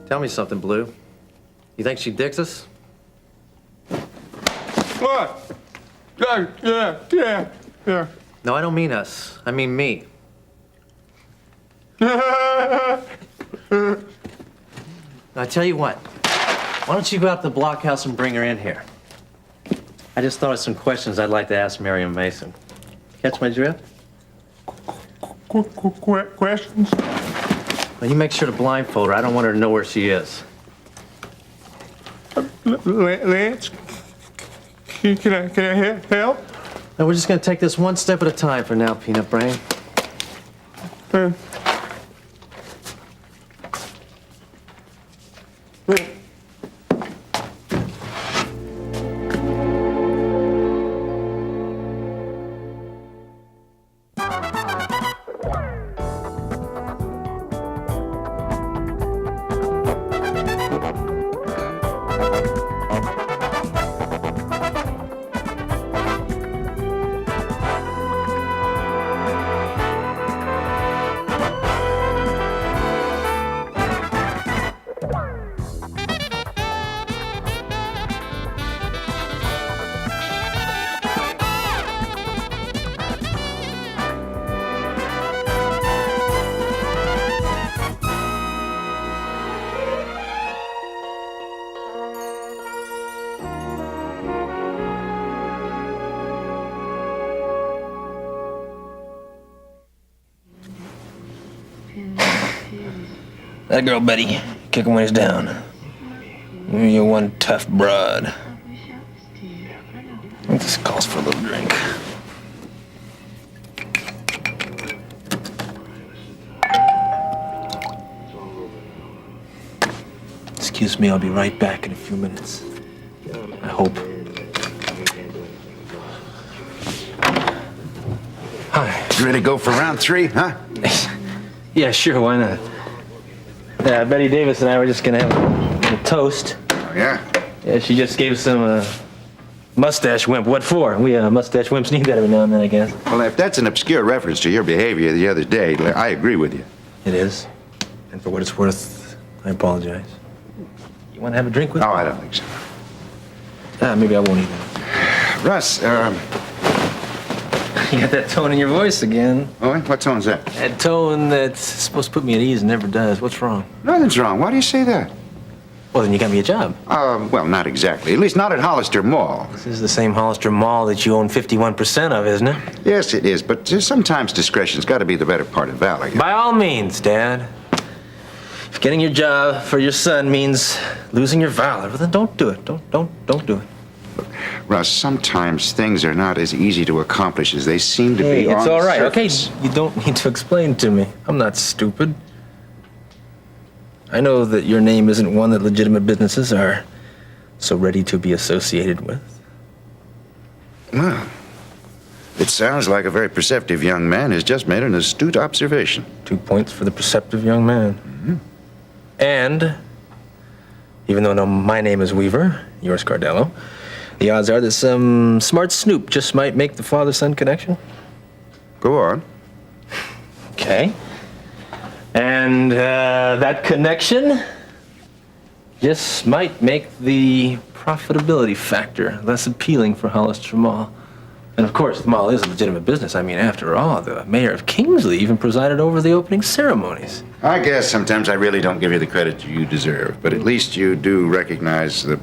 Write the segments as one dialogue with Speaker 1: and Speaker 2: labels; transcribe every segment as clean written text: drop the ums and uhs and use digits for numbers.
Speaker 1: Tell me something, Blue. You think she dicks us?
Speaker 2: What? Yeah.
Speaker 1: No, I don't mean us. I mean me. I tell you what. Why don't you go out to the blockhouse and bring her in here? I just thought of some questions I'd like to ask Miriam Mason. Catch my drift?
Speaker 2: Questions?
Speaker 1: Well, you make sure to blindfold her. I don't want her to know where she is.
Speaker 2: Lance, can I help?
Speaker 1: No, we're just gonna take this one step at a time for now, Peanut Brain.
Speaker 3: That girl, Betty, kick him when he's down. You're one tough broad. I think this calls for a little drink. Excuse me, I'll be right back in a few minutes. I hope. Hi.
Speaker 4: You ready to go for round 3, huh?
Speaker 3: Yeah, sure, why not? Yeah, Betty Davis and I were just gonna have a toast.
Speaker 4: Oh, yeah?
Speaker 3: Yeah, she just gave us some mustache wimp. What for? We mustache wimps need that every now and then, I guess.
Speaker 4: Well, if that's an obscure reference to your behavior the other day, I agree with you.
Speaker 3: It is. And for what it's worth, I apologize. You want to have a drink with me?
Speaker 4: Oh, I don't think so.
Speaker 3: Maybe I won't either.
Speaker 4: Russ,
Speaker 3: You got that tone in your voice again.
Speaker 4: oh, what tone's that?
Speaker 3: That tone that's supposed to put me at ease and never does. What's wrong?
Speaker 4: Nothing's wrong. Why do you say that?
Speaker 3: Well, then you got me a job.
Speaker 4: Well, not exactly. At least not at Hollister Mall.
Speaker 3: This is the same Hollister Mall that you own 51% of, isn't it?
Speaker 4: Yes, it is, but sometimes discretion's got to be the better part of valor.
Speaker 3: By all means, Dad. If getting your job for your son means losing your valor, well, then don't do it. Don't do it.
Speaker 4: Russ, sometimes things are not as easy to accomplish as they seem to be on
Speaker 3: it's all right.
Speaker 4: the
Speaker 3: Okay,
Speaker 4: surface.
Speaker 3: you don't need to explain to me. I'm not stupid. I know that your name isn't one that legitimate businesses are so ready to be associated with.
Speaker 4: Well, it sounds like a very perceptive young man has just made an astute observation.
Speaker 3: 2 points for the perceptive young man.
Speaker 4: Mm-hmm.
Speaker 3: And even though my name is Weaver, yours Cardello, the odds are that some smart snoop just might make the father-son connection.
Speaker 4: Go on.
Speaker 3: Okay. And that connection just might make the profitability factor less appealing for Hollister Mall. And of course, the mall is a legitimate business. I mean, after all, the mayor of Kingsley even presided over the opening ceremonies.
Speaker 4: I guess sometimes I really don't give you the credit you deserve, but at least you do recognize the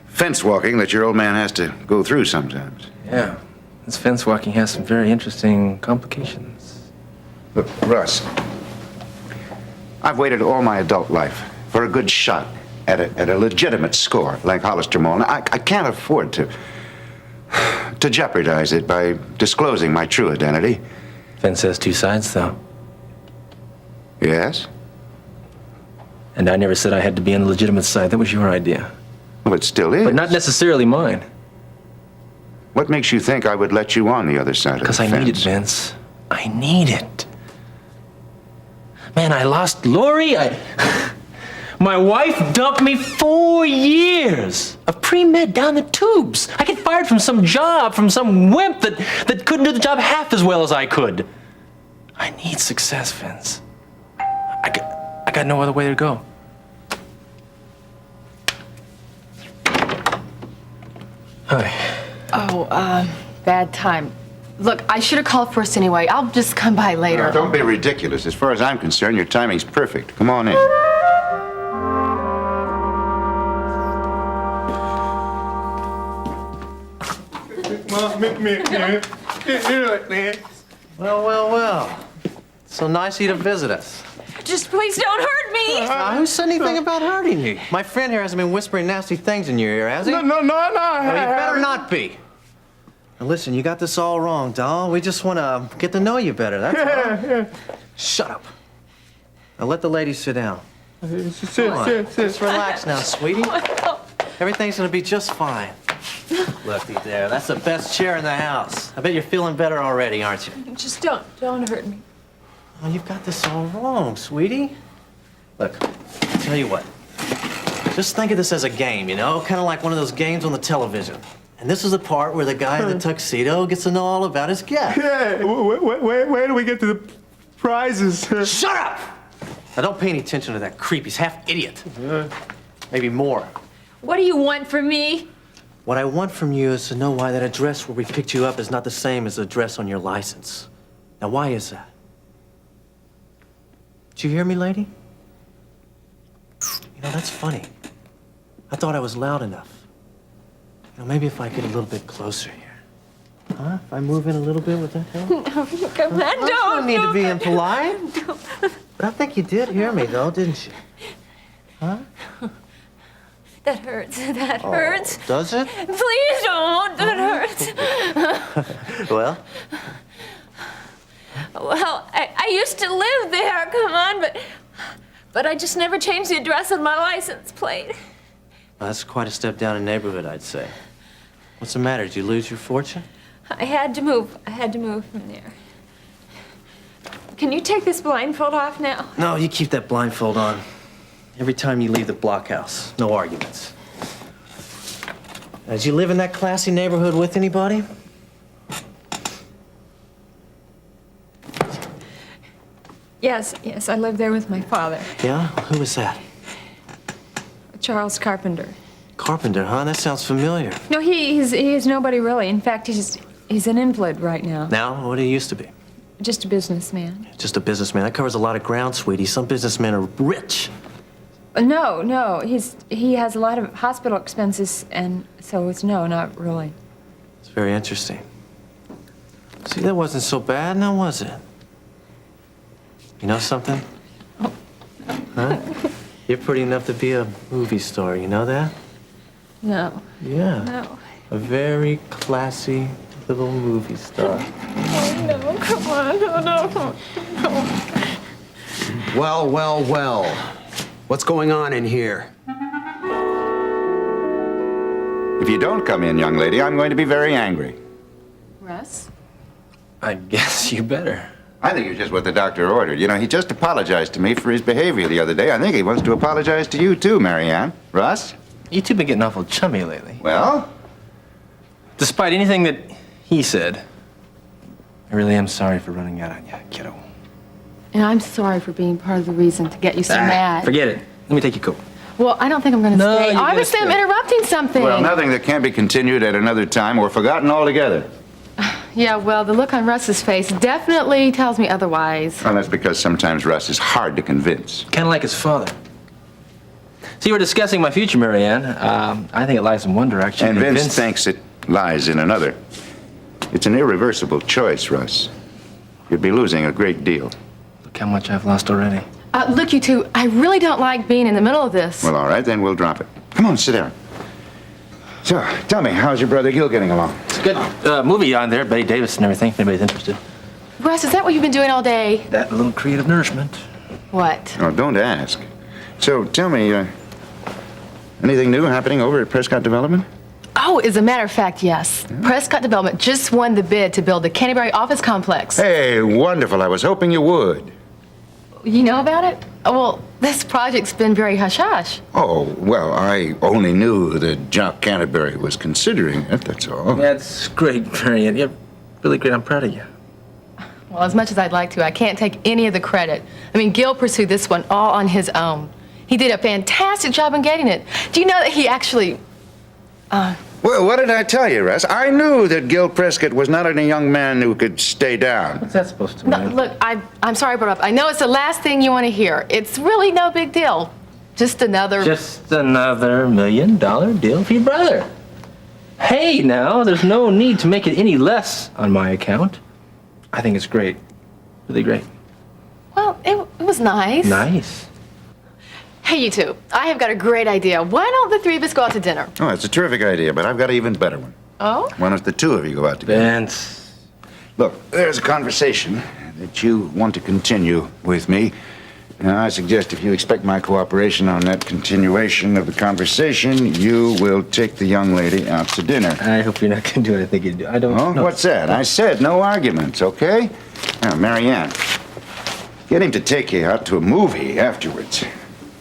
Speaker 4: fence walking that your old man has to go through sometimes.
Speaker 3: Yeah, this fence walking has some very interesting complications.
Speaker 4: Look, Russ, I've waited all my adult life for a good shot at a legitimate score like Hollister Mall. Now, I can't afford to jeopardize it by disclosing my true identity.
Speaker 3: Fence has two sides, though.
Speaker 4: Yes?
Speaker 3: And I never said I had to be on the legitimate side. That was your idea.
Speaker 4: Well, it still is.
Speaker 3: But not necessarily mine.
Speaker 4: What makes you think I would let you on the other side of the fence?
Speaker 3: Because I need it, Vince. I need it. Man, I lost Lori. My wife dumped me 4 years of pre-med down the tubes. I get fired from some job from some wimp that couldn't do the job half as well as I could. I need success, Vince. I got no other way to go. Hi.
Speaker 5: Oh, bad time. Look, I should have called first anyway. I'll just come by later.
Speaker 4: Now, don't be ridiculous. As far as I'm concerned, your timing's perfect. Come on in.
Speaker 1: Well. So nice of you to visit us.
Speaker 6: Just please don't hurt me.
Speaker 1: Now, who said anything about hurting you? My friend here hasn't been whispering nasty things in your ear, has he?
Speaker 2: No.
Speaker 1: Well, you better not be. Now, listen, you got this all wrong, doll. We just want to get to know you better, that's all. Shut up. Now, let the lady sit down.
Speaker 2: Sit.
Speaker 1: Just relax now, sweetie. Everything's going to be just fine. Looky there. That's the best chair in the house. I bet you're feeling better already, aren't you?
Speaker 6: Just don't hurt me.
Speaker 1: Oh, you've got this all wrong, sweetie. Look, I'll tell you what. Just think of this as a game, you know? Kind of like one of those games on the television. And this is the part where the guy in the tuxedo gets to know all about his guest.
Speaker 2: Yeah, where do we get to the prizes?
Speaker 1: Shut up! Now, don't pay any attention to that creep. He's half idiot. Maybe more.
Speaker 6: What do you want from me?
Speaker 1: What I want from you is to know why that address where we picked you up is not the same as the address on your license. Now, why is that? Did you hear me, lady? You know, that's funny. I thought I was loud enough. You know, maybe if I get a little bit closer here. Huh? If I move in a little bit, would that help?
Speaker 6: No, come on,
Speaker 1: I don't need to be impolite. But I think you did hear me, though, didn't you? Huh?
Speaker 6: That hurts. That hurts.
Speaker 1: Does it?
Speaker 6: Please don't. That hurts.
Speaker 1: Well,
Speaker 6: Well, I used to live there. Come on, but I just never changed the address on my license plate.
Speaker 1: that's quite a step down in neighborhood, I'd say. What's the matter? Did you lose your fortune?
Speaker 6: I had to move. I had to move from there. Can you take this blindfold off now?
Speaker 1: No, you keep that blindfold on. Every time you leave the blockhouse. No arguments. Did you live in that classy neighborhood with anybody?
Speaker 6: Yes, I lived there with my father,
Speaker 1: Yeah? Who was that?
Speaker 6: Charles Carpenter.
Speaker 1: Carpenter, huh? That sounds familiar.
Speaker 6: No, he's nobody really. In fact, he's an invalid right now.
Speaker 1: Now, what did he used to be?
Speaker 6: Just a businessman.
Speaker 1: Just a businessman. That covers a lot of ground, sweetie. Some businessmen are rich.
Speaker 6: No, he has a lot of hospital expenses, and so it's no, not really.
Speaker 1: It's very interesting. See, that wasn't so bad, now was it? You know something? Huh? You're pretty enough to be a movie star, you know that?
Speaker 6: No,
Speaker 1: Yeah.
Speaker 6: no.
Speaker 1: A very classy little movie star.
Speaker 6: Oh, no, come on, no.
Speaker 7: Well. What's going on in here?
Speaker 4: If you don't come in, young lady, I'm going to be very angry.
Speaker 5: Russ?
Speaker 3: I guess you better.
Speaker 4: I think it's just what the doctor ordered. You know, he just apologized to me for his behavior the other day. I think he wants to apologize to you, too, Marianne. Russ?
Speaker 3: You two been getting awful chummy lately.
Speaker 4: Well?
Speaker 3: Despite anything that he said, I really am sorry for running out on you, kiddo.
Speaker 5: And I'm sorry for being part of the reason to get you so mad.
Speaker 3: Forget it. Let me take your coat.
Speaker 5: Well, I don't think I'm going to
Speaker 3: No,
Speaker 5: stay.
Speaker 3: you gotta
Speaker 5: Obviously, I'm
Speaker 3: stay.
Speaker 5: interrupting something.
Speaker 4: Well, nothing that can't be continued at another time or forgotten altogether.
Speaker 5: Yeah, well, the look on Russ's face definitely tells me otherwise.
Speaker 4: Well, that's because sometimes Russ is hard to convince.
Speaker 3: Kind of like his father. See, we're discussing my future, Marianne. I think it lies in one direction.
Speaker 4: And Vince thinks it lies in another. It's an irreversible choice, Russ. You'd be losing a great deal.
Speaker 3: Look how much I've lost already.
Speaker 5: Look, you two, I really don't like being in the middle of this.
Speaker 4: Well, all right, then we'll drop it. Come on, sit down. So, tell me, how's your brother Gil getting along?
Speaker 3: It's a good movie on there, Betty Davis and everything, if anybody's interested.
Speaker 5: Russ, is that what you've been doing all day?
Speaker 3: That little creative nourishment.
Speaker 5: What?
Speaker 4: Oh, don't ask. So, tell me, anything new happening over at Prescott Development?
Speaker 5: Oh, as a matter of fact, yes. Prescott Development just won the bid to build the Canterbury office complex.
Speaker 4: Hey, wonderful. I was hoping you would.
Speaker 5: You know about it? Oh, well, this project's been very hush-hush.
Speaker 4: Oh, well, I only knew that Jock Canterbury was considering it, that's all.
Speaker 3: That's great, Marianne. You're really great. I'm proud of you.
Speaker 5: Well, as much as I'd like to, I can't take any of the credit. I mean, Gil pursued this one all on his own. He did a fantastic job in getting it. Do you know that he actually
Speaker 4: Well, what did I tell you, Russ? I knew that Gil Prescott was not a young man who could stay down.
Speaker 3: What's that supposed to
Speaker 5: No,
Speaker 3: mean?
Speaker 5: look, I'm sorry I brought up. I know it's the last thing you want to hear. It's really no big deal. Just another...
Speaker 3: Just another $1 million deal for your brother. Hey, now, there's no need to make it any less on my account. I think it's great. Really great.
Speaker 5: Well, it was nice.
Speaker 3: Nice.
Speaker 5: Hey, you two, I have got a great idea. Why don't the three of us go out to dinner?
Speaker 4: Oh, it's a terrific idea, but I've got an even better one.
Speaker 5: Oh?
Speaker 4: Why don't the two of you go out together?
Speaker 3: Vince.
Speaker 4: Look, there's a conversation that you want to continue with me. Now, I suggest if you expect my cooperation on that continuation of the conversation, you will take the young lady out to dinner.
Speaker 3: I hope you're not going to do what I think you do. I don't
Speaker 4: Oh,
Speaker 3: know.
Speaker 4: what's that? I said no arguments, okay? Now, Marianne, get him to take you out to a movie afterwards.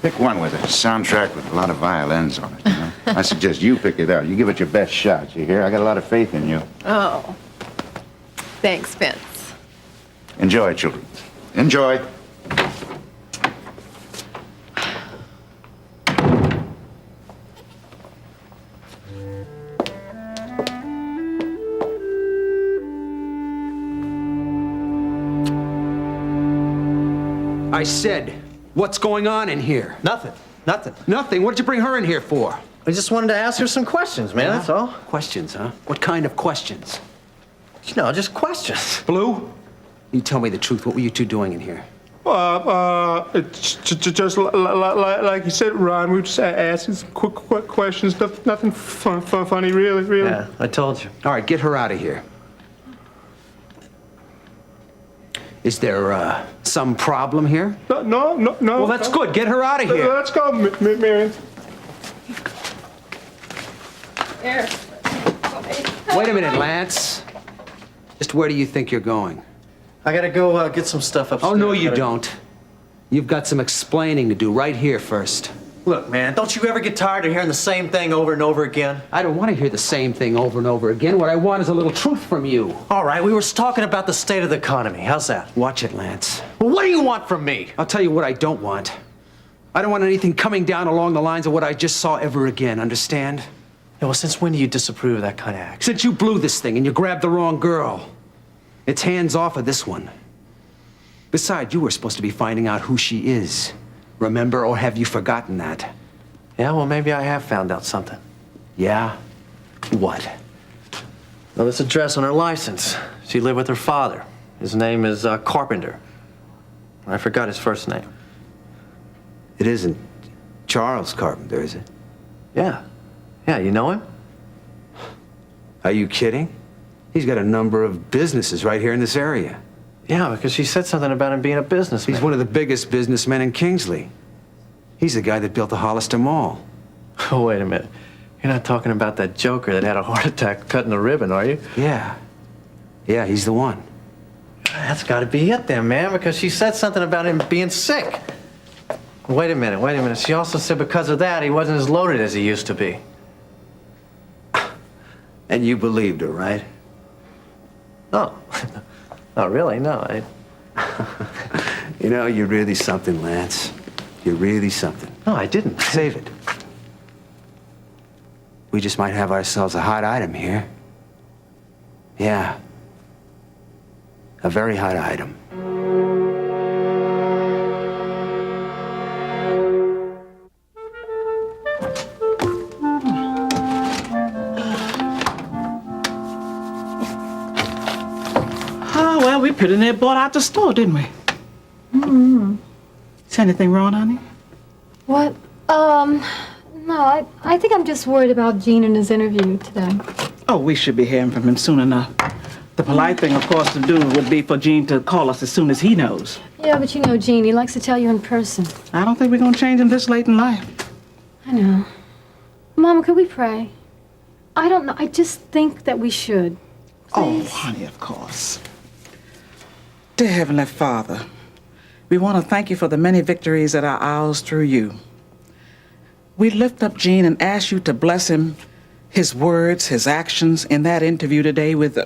Speaker 4: Pick one with a soundtrack with a lot of violins on it, you know? I suggest you pick it out. You give it your best shot, you hear? I got a lot of faith in you.
Speaker 5: Oh. Thanks, Vince.
Speaker 4: Enjoy, children. Enjoy.
Speaker 7: I said, what's going on in here?
Speaker 1: Nothing. Nothing.
Speaker 7: Nothing. What did you bring her in here for?
Speaker 1: I just wanted to ask her some questions, man, that's all.
Speaker 7: Questions, huh? What kind of questions?
Speaker 1: You know, just questions.
Speaker 7: Blue, you tell me the truth. What were you two doing in here?
Speaker 2: It's just like you said, Ron. We were just asking some quick questions. Nothing funny, really.
Speaker 1: Yeah, I told you.
Speaker 7: All right, get her out of here. Is there some problem here?
Speaker 2: No.
Speaker 7: Well, that's good. Get her out of here.
Speaker 2: Let's go, Marion.
Speaker 7: Wait a minute, Lance. Just where do you think you're going?
Speaker 1: I gotta go get some stuff upstairs.
Speaker 7: Oh, no, you don't. You've got some explaining to do right here first.
Speaker 1: Look, man, don't you ever get tired of hearing the same thing over and over again?
Speaker 7: I don't want to hear the same thing over and over again. What I want is a little truth from you.
Speaker 1: All right, we were talking about the state of the economy. How's that?
Speaker 7: Watch it, Lance.
Speaker 1: Well, what do you want from me?
Speaker 7: I'll tell you what I don't want. I don't want anything coming down along the lines of what I just saw ever again, understand?
Speaker 1: Yeah, well, since when do you disapprove of that kind of action?
Speaker 7: Since you blew this thing and you grabbed the wrong girl, it's hands off of this one. Besides, you were supposed to be finding out who she is. Remember, or have you forgotten that?
Speaker 1: Yeah, well, maybe I have found out something.
Speaker 7: Yeah? What?
Speaker 1: Well, this address on her license. She lived with her father. His name is Carpenter. I forgot his first name.
Speaker 7: It isn't Charles Carpenter, is it?
Speaker 1: Yeah. Yeah, you know him?
Speaker 7: Are you kidding? He's got a number of businesses right here in this area.
Speaker 1: Yeah, because she said something about him being a businessman.
Speaker 7: He's one of the biggest businessmen in Kingsley. He's the guy that built the Hollister Mall.
Speaker 1: Oh, wait a minute. You're not talking about that joker that had a heart attack cutting the ribbon, are you?
Speaker 7: Yeah. Yeah, he's the one.
Speaker 1: That's got to be it then, man, because she said something about him being sick. Wait a minute. She also said because of that, he wasn't as loaded as he used to be.
Speaker 7: And you believed her, right?
Speaker 1: No. Not really, no.
Speaker 7: You know, you're really something, Lance. You're really something.
Speaker 1: No, I didn't.
Speaker 7: Save it. We just might have ourselves a hot item here. Yeah. A very hot item.
Speaker 8: Oh, well, we pretty near bought out the store, didn't we? Mm-hmm. Is anything wrong, honey?
Speaker 9: What? No, I think I'm just worried about Gene and his interview today.
Speaker 8: Oh, we should be hearing from him soon enough. The polite thing, of course, to do would be for Gene to call us as soon as he knows.
Speaker 9: Yeah, but you know Gene, he likes to tell you in person.
Speaker 8: I don't think we're going to change him this late in life.
Speaker 9: I know. Mama, could we pray? I don't know. I just think that we should.
Speaker 8: Oh,
Speaker 9: Please?
Speaker 8: honey, of course. Dear Heavenly Father, we want to thank you for the many victories that are ours through you. We lift up Gene and ask you to bless him, his words, his actions in that interview today with,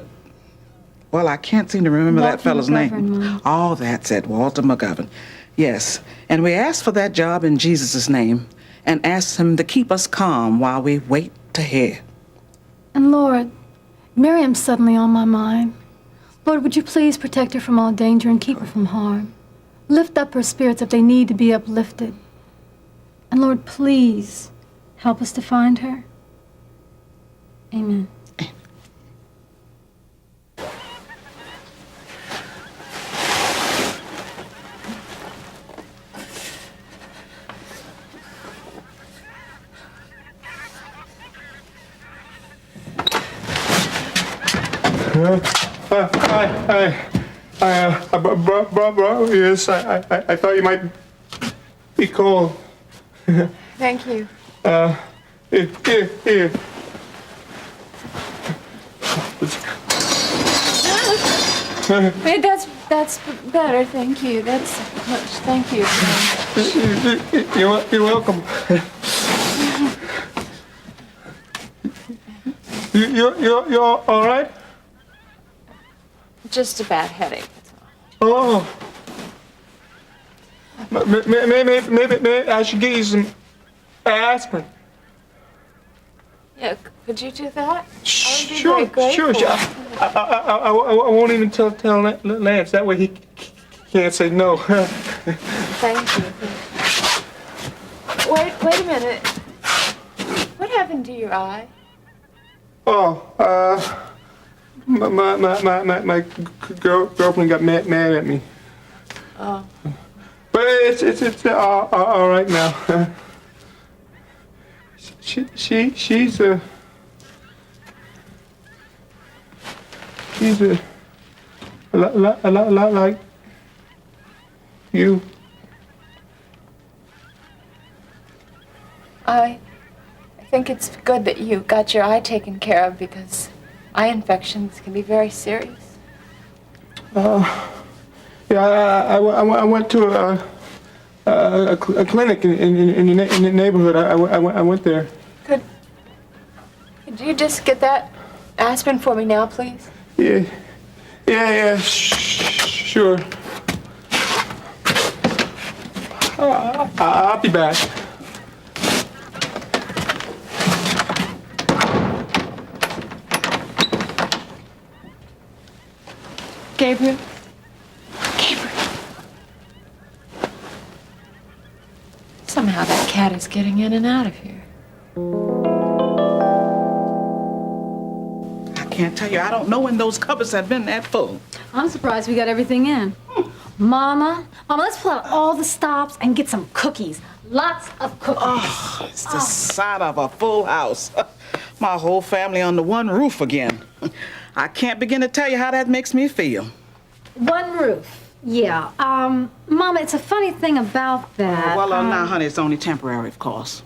Speaker 8: well, I can't seem to remember that
Speaker 9: Walter
Speaker 8: fellow's
Speaker 9: McGovern,
Speaker 8: name.
Speaker 9: Mom.
Speaker 8: Oh, that's it, Walter McGovern. Yes, and we ask for that job in Jesus' name and ask him to keep us calm while we wait to hear.
Speaker 9: And Lord, Miriam's suddenly on my mind. Lord, would you please protect her from all danger and keep her from harm? Lift up her spirits if they need to be uplifted. And Lord, please help us to find her. Amen.
Speaker 2: Yes, I thought you might be cold.
Speaker 6: Thank you.
Speaker 2: Here.
Speaker 6: Wait, that's better. Thank you. That's much. Thank you.
Speaker 2: You're welcome. You're all right?
Speaker 6: Just a bad headache. That's all.
Speaker 2: Oh. Maybe I should get you some aspirin.
Speaker 6: Yeah, could you do that?
Speaker 2: Sure. I won't even tell Lance. That way he can't say no.
Speaker 6: Thank you. Wait a minute. What happened to your eye?
Speaker 2: Oh, my girlfriend got mad at me.
Speaker 6: Oh.
Speaker 2: But it's all right now. She's a lot like you.
Speaker 6: I think it's good that you got your eye taken care of because eye infections can be very serious.
Speaker 2: Yeah, I went to a clinic in the neighborhood. I went there.
Speaker 6: Could you just get that aspirin for me now, please?
Speaker 2: Yeah, sure. I'll be back.
Speaker 6: Gabriel? Somehow that cat is getting in and out of here.
Speaker 8: I can't tell you. I don't know when those cupboards have been that full.
Speaker 9: I'm surprised we got everything in. Mama, let's pull out all the stops and get some cookies. Lots of cookies.
Speaker 8: Oh, it's the sight of a full house. My whole family under one roof again. I can't begin to tell you how that makes me feel.
Speaker 9: One roof. Yeah. Mama, it's a funny thing about that.
Speaker 8: Well, now, honey, it's only temporary, of course.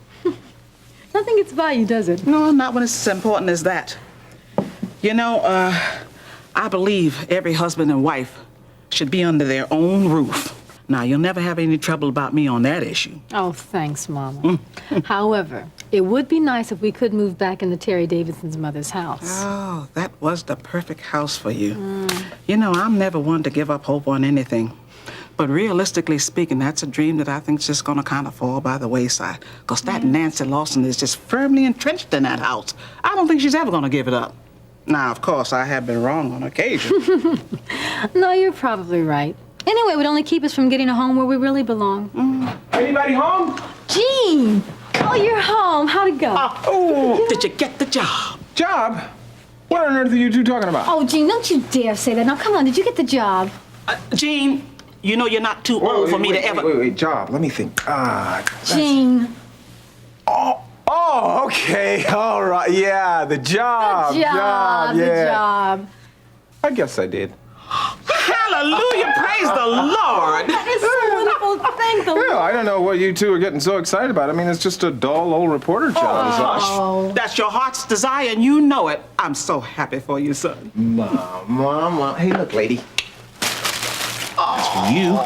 Speaker 9: Nothing gets by you, does it?
Speaker 8: No, not when it's as important as that. You know, I believe every husband and wife should be under their own roof. Now, you'll never have any trouble about me on that issue.
Speaker 9: Oh, thanks, Mama. However, it would be nice if we could move back into Terry Davidson's mother's house.
Speaker 8: Oh, that was the perfect house for you. You know, I'm never one to give up hope on anything. But realistically speaking, that's a dream that I think's just gonna kind of fall by the wayside. Because that Nancy Lawson is just firmly entrenched in that house. I don't think she's ever gonna give it up. Now, of course, I have been wrong on occasion.
Speaker 9: No, you're probably right. Anyway, it would only keep us from getting a home where we really belong.
Speaker 2: Anybody home?
Speaker 9: Gene! Oh, you're home. How'd it go?
Speaker 8: Oh, did you get the job?
Speaker 10: Job? What on earth are you two talking about?
Speaker 9: Oh, Gene, don't you dare say that. Now, come on, did you get the job?
Speaker 8: Gene, you know you're not too old for me to ever...
Speaker 10: Wait, job. Let me think.
Speaker 9: Gene.
Speaker 10: Oh, okay. All right. Yeah, the job.
Speaker 9: The
Speaker 10: yeah.
Speaker 9: job.
Speaker 10: I guess I did.
Speaker 8: Hallelujah, praise the Lord.
Speaker 9: It's so wonderful. Thank the Lord.
Speaker 10: Well, I don't know what you two are getting so excited about. I mean, it's just a dull old reporter job. is all.
Speaker 9: Oh.
Speaker 8: That's your heart's desire, and you know it. I'm so happy for you, son.
Speaker 10: Mom. Hey, look, lady. That's for you.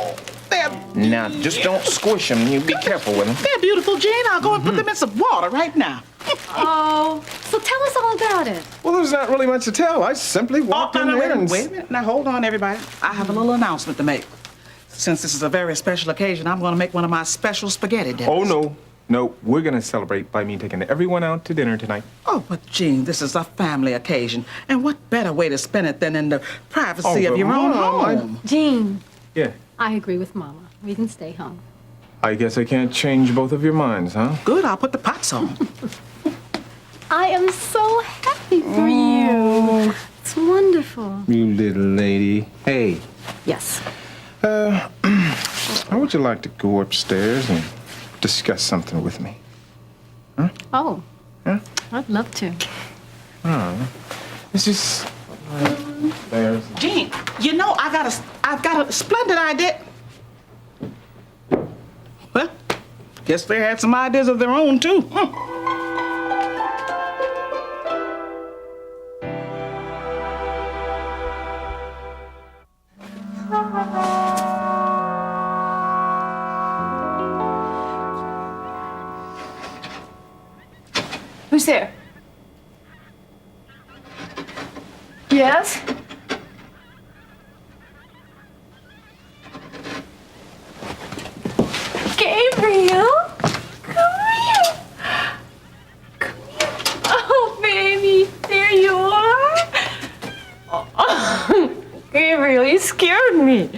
Speaker 10: Now, just don't squish them. You be careful with them.
Speaker 8: They're beautiful, Gene. I'll go and put them in some water right now.
Speaker 9: Oh, so tell us all about it.
Speaker 10: Well, there's not really much to tell. I simply walked in there and...
Speaker 8: Wait a minute. Now, hold on, everybody. I have a little announcement to make. Since this is a very special occasion, I'm going to make one of my special spaghetti dinners.
Speaker 10: Oh, no. No, we're gonna celebrate by me taking everyone out to dinner tonight.
Speaker 8: Oh, but Gene, this is a family occasion. And what better way to spend it than in the privacy
Speaker 10: Oh,
Speaker 8: of
Speaker 10: but
Speaker 8: your own
Speaker 10: Mom,
Speaker 8: home?
Speaker 9: Jean,
Speaker 10: Yeah.
Speaker 9: I agree with Mama. We can stay home.
Speaker 10: I guess I can't change both of your minds, huh?
Speaker 8: Good, I'll put the pots on.
Speaker 9: I am so happy for you. It's wonderful.
Speaker 10: You little lady. Hey,
Speaker 9: Yes.
Speaker 10: how would you like to go upstairs and discuss something with me?
Speaker 9: Oh,
Speaker 10: Huh?
Speaker 9: I'd love to.
Speaker 10: It's just... there's...
Speaker 8: Gene, you know I've got a splendid idea. Well, guess they had some ideas of their own too.
Speaker 6: Who's there? Yes? Gabriel? Come here. Come here. Oh, baby, there you are. Oh, Gabriel, you scared me.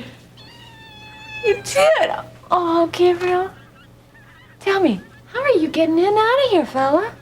Speaker 6: You did. Oh, Gabriel. Tell me, how are you getting in and out of here, fella?